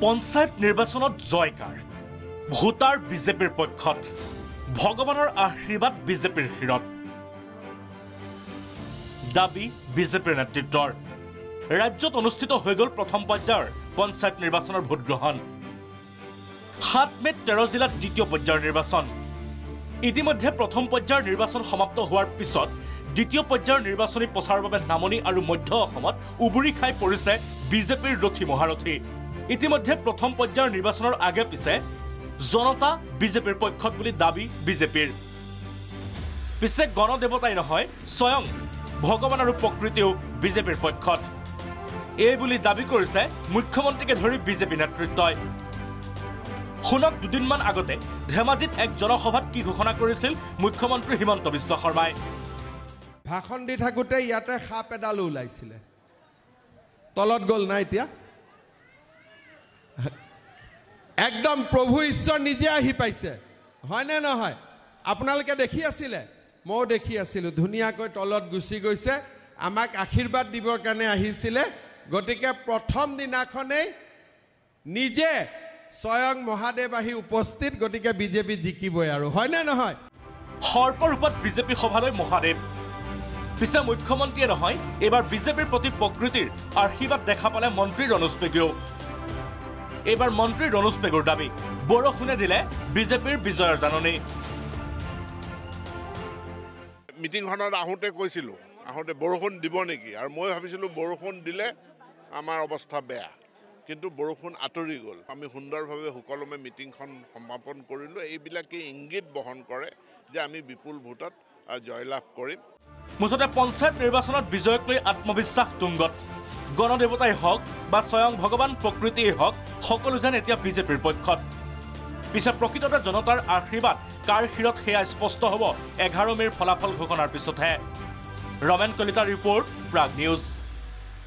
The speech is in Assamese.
পঞ্চায়ত নিৰ্বাচনত জয়কাৰ ভোটাৰ বিজেপিৰ পক্ষত ভগৱানৰ আশীৰ্বাদ বিজেপিৰ শিৰত দাবী বিজেপিৰ নেতৃত্বৰ ৰাজ্যত অনুষ্ঠিত হৈ গ'ল প্ৰথম পৰ্যায়ৰ পঞ্চায়ত নিৰ্বাচনৰ ভোট গ্ৰহণ 7 মেত 13 জিলাত দ্বিতীয় পৰ্যায়ৰ নিৰ্বাচন ইতিমধ্যে প্ৰথম পৰ্যায়ৰ নিৰ্বাচন সমাপ্ত হোৱাৰ পিছত দ্বিতীয় পৰ্যায়ৰ নিৰ্বাচনী প্ৰচাৰৰ বাবে নামনি আৰু মধ্য অসমত উবুৰি খাই পৰিছে বিজেপিৰ ৰথী মহাৰথী ইতিমধ্যে প্ৰথম পৰ্যায়ৰ নিৰ্বাচনৰ আগে পিছে জনতা বিজেপিৰ পক্ষত বুলি দাবী বিজেপিৰ পিছে গণদেৱতাই নহয় স্বয়ং ভগৱান আৰু প্ৰকৃতিও বিজেপিৰ পক্ষত এই বুলি দাবী কৰিছে মুখ্যমন্ত্ৰীকে ধৰি বিজেপি নেতৃত্বই শুনক দুদিনমান আগতে ধেমাজিত এক জনসভাত কি ঘোষণা কৰিছিল মুখ্যমন্ত্ৰী হিমন্ত বিশ্ব শৰ্মাই ভাষণ দি থাকোতে ইয়াতে সাপ এডাল ওলাইছিলে তলত গ'ল না এতিয়া একদম প্ৰভু ঈশ্বৰ নিজে আহি পাইছে হয় নে নহয় আপোনালোকে দেখি আছিলে মই দেখি আছিলো ধুনিয়াকৈ তলত গুচি গৈছে আমাক আশীৰ্বাদ দিবৰ কাৰণে আহিছিলে গতিকে প্ৰথম দিনাখনেই নিজে স্বয়ং মহাদেৱ আহি উপস্থিত গতিকে বিজেপি জিকিবই আৰু হয় নে নহয় সৰ্বৰূপত বিজেপি সভালৈ মহাদেৱ পিছে মুখ্যমন্ত্ৰীয়ে নহয় এবাৰ বিজেপিৰ প্ৰতি প্ৰকৃতিৰ আশীৰ্বাদ দেখা পালে মন্ত্ৰী ৰনোজ পেগুৱেও এবাৰ মন্ত্ৰী ৰনোজ পেগুৰ দাবী বৰষুণে দিলে বিজেপিৰ বিজয়ৰ জাননী মিটিংখনত আহোঁতে কৈছিলোঁ আহোঁতে বৰষুণ দিব নেকি আৰু মই ভাবিছিলোঁ বৰষুণ দিলে আমাৰ অৱস্থা বেয়া কিন্তু বৰষুণ আঁতৰি গ'ল আমি সুন্দৰভাৱে সুকলমে মিটিংখন সমাপন কৰিলোঁ এইবিলাকে ইংগিত বহন কৰে যে আমি বিপুল ভোটত জয়লাভ কৰিম মুঠতে পঞ্চায়ত নিৰ্বাচনত বিজয়ক লৈ আত্মবিশ্বাস তুংগত গণদেৱতাই হওক বা স্বয়ং ভগৱান প্ৰকৃতিয়েই হওক সকলো যেন এতিয়া বিজেপিৰ পক্ষত পিছে প্ৰকৃততে জনতাৰ আশীৰ্বাদ কাৰ শিৰত সেয়া স্পষ্ট হ'ব 11 মেৰ ফলাফল ঘোষণাৰ পিছতহে ৰমেন কলিতাৰ ৰিপৰ্ট প্ৰাগ নিউজ